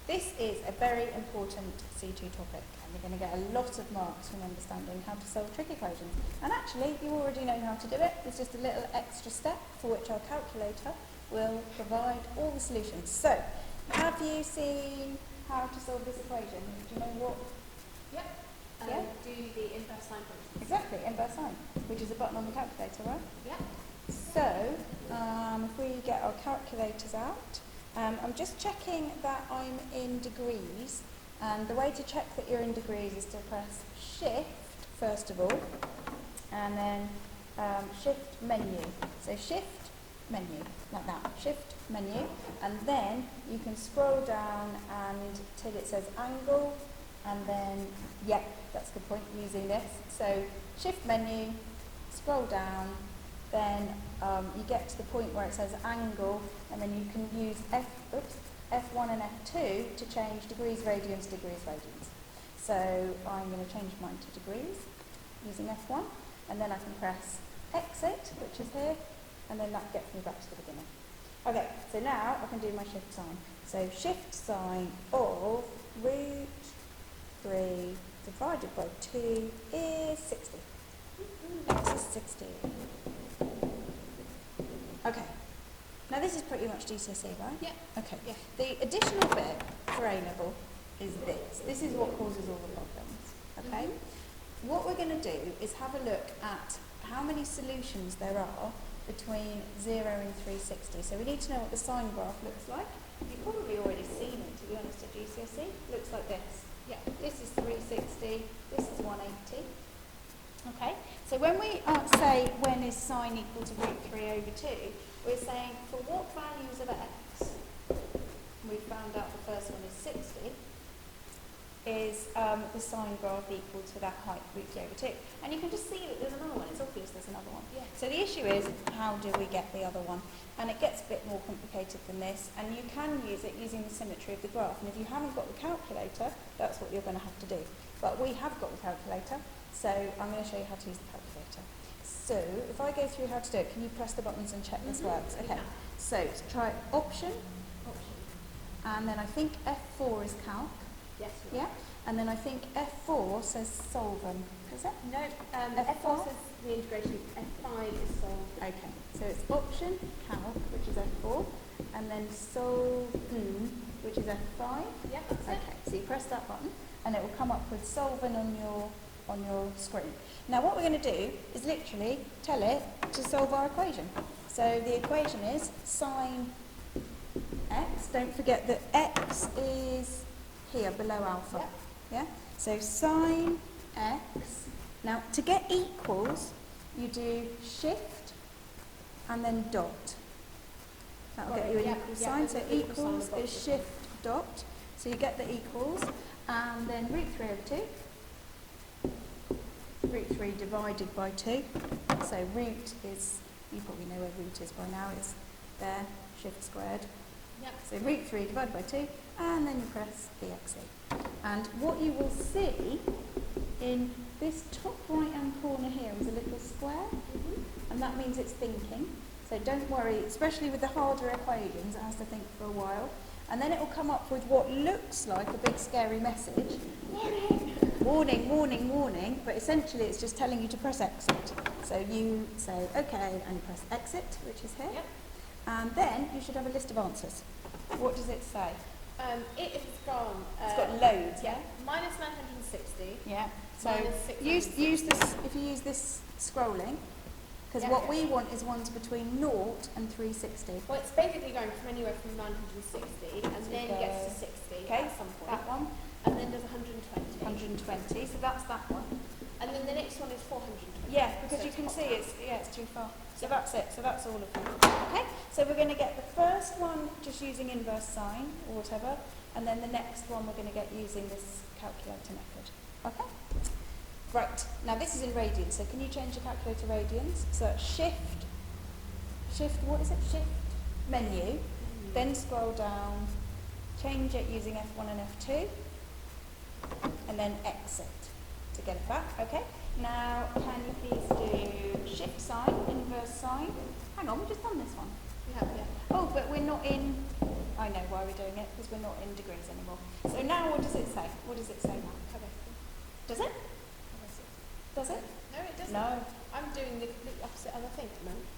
This is a very important C2 topic, and you're going to get a lot of marks from understanding how to solve trig equations. And actually, you already know how to do it. There's just a little extra step for which our calculator will provide all the solutions. So, have you seen how to solve this equation? Do you know what? Yep. Yeah? Do the inverse sine function. Exactly, inverse sine, which is a button on the calculator, right? Yep. So, if we get our calculators out, I'm just checking that I'm in degrees, and the way to check that you're in degrees is to press Shift first of all, and then Shift menu. So Shift menu, like that, Shift menu, and then you can scroll down and till it says angle, and then, yeah, that's a good point, using this. So Shift menu, scroll down, then you get to the point where it says angle, and then you can use F1 and F2 to change degrees, radians, degrees, radians. So I'm going to change mine to degrees using F1, and then I can press exit, which is here, and then that gets me back to the beginning. Okay, so now I can do my shift sign. So shift sign of root 3 divided by 2 is 60. X is 60. Okay. Now this is pretty much GCSE, right? Yeah. Okay. Yeah. The additional bit for A level is this. This is what causes all the problems. Okay? What we're going to do is have a look at how many solutions there are between 0 and 360. So we need to know what the sine graph looks like. You've probably already seen it, to be honest, at GCSE. It looks like this. Yeah. This is 360. This is 180. Okay, so when we say when is sine equal to root 3 over 2, we're saying for what values of x, we found out the first one is 60, is the sine graph equal to that height, root 3 over 2. And you can just see that there's another one, it's obvious there's another one. Yeah. So the issue is, how do we get the other one? And it gets a bit more complicated than this, and you can use it using the symmetry of the graph. And if you haven't got the calculator, that's what you're going to have to do. But we have got the calculator. So I'm going to show you how to use the calculator. So if I go through how to do it, can you press the buttons and check this works? Okay. So try option. And then I think F4 is calc. Yes. Yeah. And then I think F4 says solven. Is it? No. F4 says the integration. F5 is solved. Okay. So it's option calc, which is F4, and then solven, which is F5. Yeah. That's Okay. So you press that button, and it will come up with solven on your screen. Now what we're going to do is literally tell it to solve our equation. So the equation is sine x. Don't forget that x is here below alpha. Yep. Yeah? So sine x. Now to get equals, you do shift and then dot. That'll get you an equal sign. So equals is shift dot. So you get the equals, and then root 3 over 2. Root 3 divided by 2. So root is, you probably know where root is by now, it's there, shift squared. Yep. So root 3 divided by 2, and then you press the exit. And what you will see in this top right hand corner here is a little square, and that means it's thinking. So don't worry, especially with the harder equations, it has to think for a while. And then it will come up with what looks like a big scary message. Warning! Warning, warning, warning, but essentially it's just telling you to press exit. So you say okay and you press exit, which is here. Yep. And then you should have a list of answers. What does it say? It's gone. It's got loads, yeah? Minus 960. Yeah. So Minus use this, if you use this scrolling, because what we want is ones between 0 and 360. Well, it's basically going from anywhere from 960 and then gets to 60 Okay, at some point. that one. And then there's 120. 120, so that's that one. And then the next one is 420. Yeah, because So you can it's see not it's too far. So that's it, so that's all of them. Okay, so we're going to get the first one just using inverse sine or whatever, and then the next one we're going to get using this calculator method. Okay? Right, now this is in radians, so can you change your calculator radians? So shift, what is it? Shift menu, then scroll down, change it using F1 and F2, and then exit to get it back, okay? Now, can you please do shift sign, inverse sign? Hang on, we've just done this one. We have, yeah. Oh, but we're not in, I know why we're doing it, because we're not in degrees anymore. So now what does it say? What does it say now? Does it? Does it? No, it doesn't. No. I'm doing the complete opposite other thing at the moment.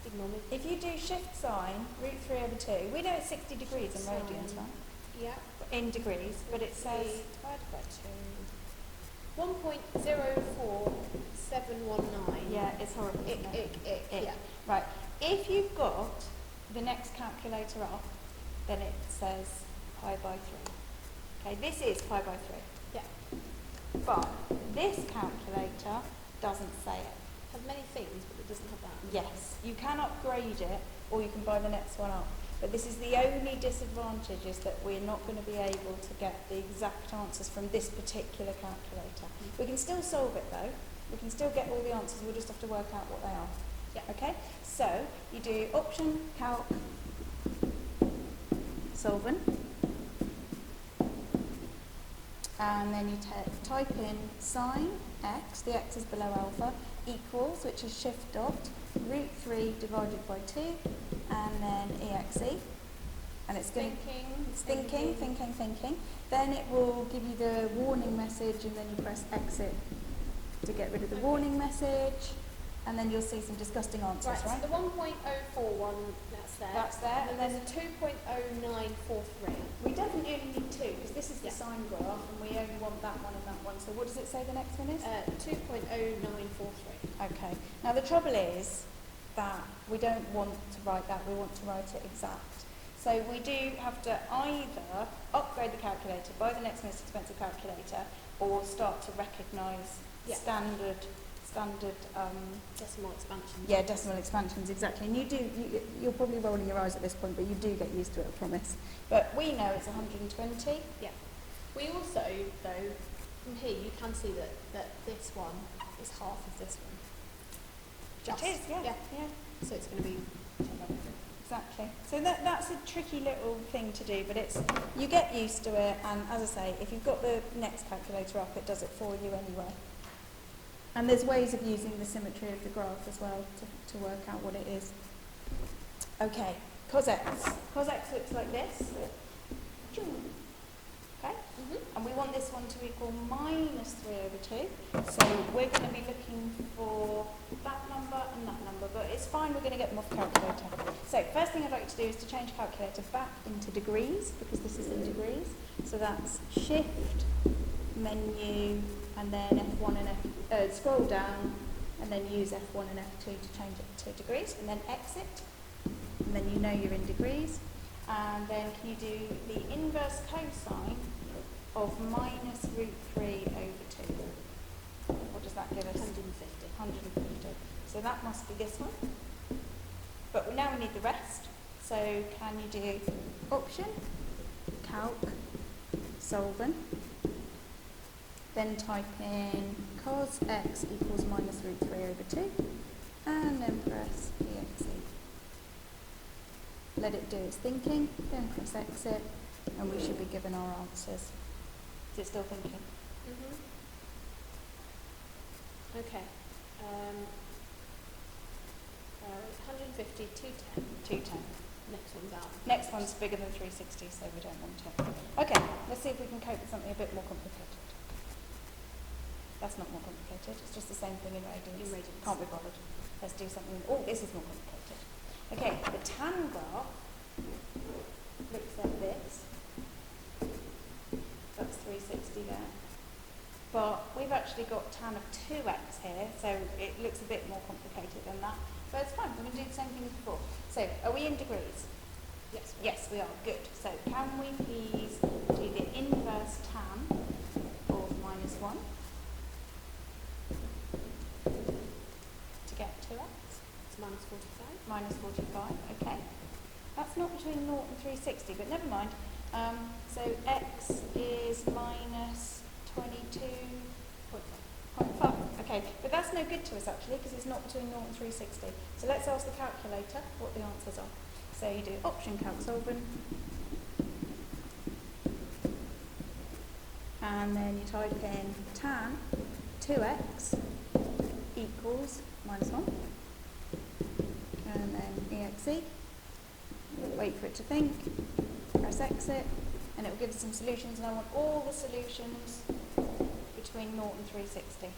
Ignore me. If you do shift sign, root 3 over 2, we know it's 60 degrees in radians, right? Yeah. In degrees, but it says... Divided by 2. 1.044719. Yeah, it's horrible, isn't it? Yeah. Right. If you've got the next calculator up, then it says pi by 3. Okay, this is pi by 3. Yeah. But this calculator doesn't say it. Has many things, but it doesn't have that. Yes, you can upgrade it, or you can buy the next one up. But this is the only disadvantage, is that we're not going to be able to get the exact answers from this particular calculator. We can still solve it though. We can still get all the answers. We'll just have to work out what they are. Yeah. Okay. So you do option, calc, solvent, and then you type in sine x. The x is below alpha, equals, which is shift dot, root 3 divided by 2, and then exe. And it's going thinking. Then it will give you the warning message, and then you press exit to get rid of the warning message, and then you'll see some disgusting answers, right? So the 1.041, that's there. That's there. And then there's a 2.0943. We definitely only need 2, because this is the Yeah. sine graph, and we only want that one and that one. So what does it say the next one is? 2.0943. Okay. Now the trouble is that we don't want to write that, we want to write it exact. So we do have to either upgrade the calculator, buy the next most expensive calculator, or start to recognise Yeah. standard Decimal expansion. yeah, decimal expansions, exactly. And you're probably rolling your eyes at this point, but you do get used to it, I promise. But we know it's 120. Yeah. We also, though, from here you can see that this one is half of this one. It is, yeah. Yeah. Yeah. So it's going to be... Exactly. So that's a tricky little thing to do, but you get used to it, and as I say, if you've got the next calculator up, it does it for you anyway. And there's ways of using the symmetry of the graph as well to work out what it is. Okay, cos x. Cos x looks like this. Okay? And we want this one to equal minus 3 over 2. So we're going to be looking for that number and that number, but it's fine, we're going to get them off calculator. So first thing I'd like to do is to change calculator back into degrees, because this is in degrees. So that's shift, menu, and then F1 and scroll down, and then use F1 and F2 to change it to degrees, and then exit, and then you know you're in degrees. And then can you do the inverse cosine of minus root 3 over 2? What does that give us? 150. 150. So that must be this one. But now we need the rest. So can you do option, calc, solvent, then type in cos x equals minus root 3 over 2, and then press exe. Let it do its thinking, then press exit, and we should be given our answers. Is it still thinking? Okay. 150, 210. 210. Next one's out. Next one's bigger than 360, so we don't want it. Okay, let's see if we can cope with something a bit more complicated. That's not more complicated, it's just the same thing in radians. Can't be bothered. Let's do something. Oh, this is more complicated. Okay, the tan graph looks like this. That's 360 there. But we've actually got tan of 2x here, so it looks a bit more complicated than that. But it's fine, we can do the same thing as before. So, are we in degrees? Yes. Yes, we are. Good. So, can we please do the inverse tan of minus 1 to get 2x? It's minus 45. Minus 45, okay. That's not between 0 and 360, but never mind. So, x is minus 22.5. Okay, but that's no good to us actually, because it's not between 0 and 360. So let's ask the calculator what the answers are. So you do option calc solvent, and then you type in tan 2x equals minus 1, and then exe, wait for it to think, press exit, and it will give us some solutions, and I want all the solutions between 0 and 360.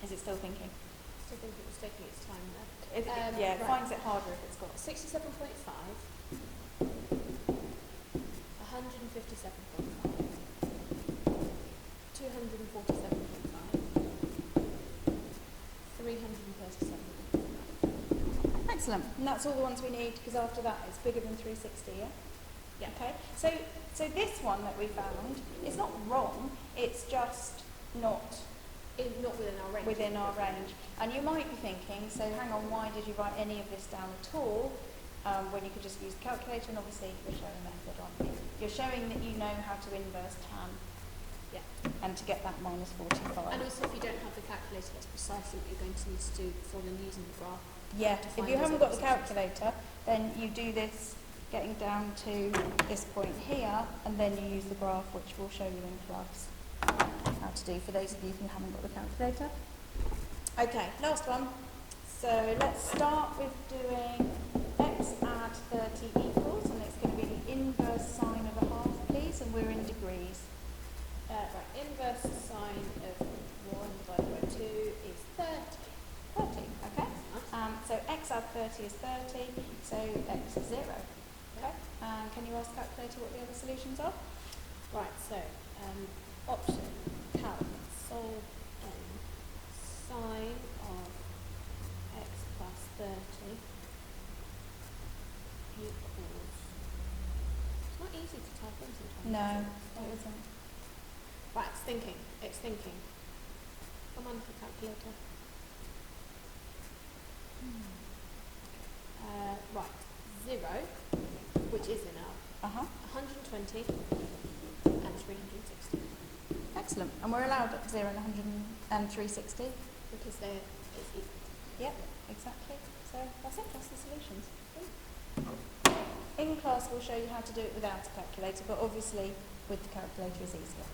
Is it still thinking? Still think it was taking its time there. It Right. finds it harder if it's got 67.5, 157.5, 247.5, 337.5. Excellent. And that's all the ones we need, because after that it's bigger than 360, yeah? Yeah. Okay. So this one that we found is not wrong, it's just not Not within our range. within our range. And you might be thinking, so hang on, why did you write any of this down at all, when you could just use the calculator? And obviously you're showing a method, aren't you? You're showing that you know how to inverse tan. Yeah. And to get that minus 45. And also, if you don't have the calculator, that's precisely what you're going to need to do before then using the graph. Yeah, to if find you those haven't got the intersections. calculator, then you do this getting down to this point here, and then you use the graph, which we'll show you in class how to do for those of you who haven't got the calculator. Okay, last one. So let's start with doing x add 30 equals, and it's going to be the inverse sine of a half, please, and we're in degrees. Right, inverse sine of 1 divided by 2 is 30. 30, okay? Nice. So x add 30 is 30, so x is 0. Okay, can you ask the calculator what the other solutions are? Right, so option calc solve n sine of x plus 30 equals. It's not easy to type in sometimes. No, is it it? isn't. Right, it's thinking. It's thinking. Come on, the calculator. Right, 0, which is in our Uh-huh. 120 and 360 Excellent. And we're allowed up 0 and 100 and 360? because it's equal. Yep, exactly. So that's it, that's the solutions. In class we'll show you how to do it without a calculator, but obviously with the calculator is easier.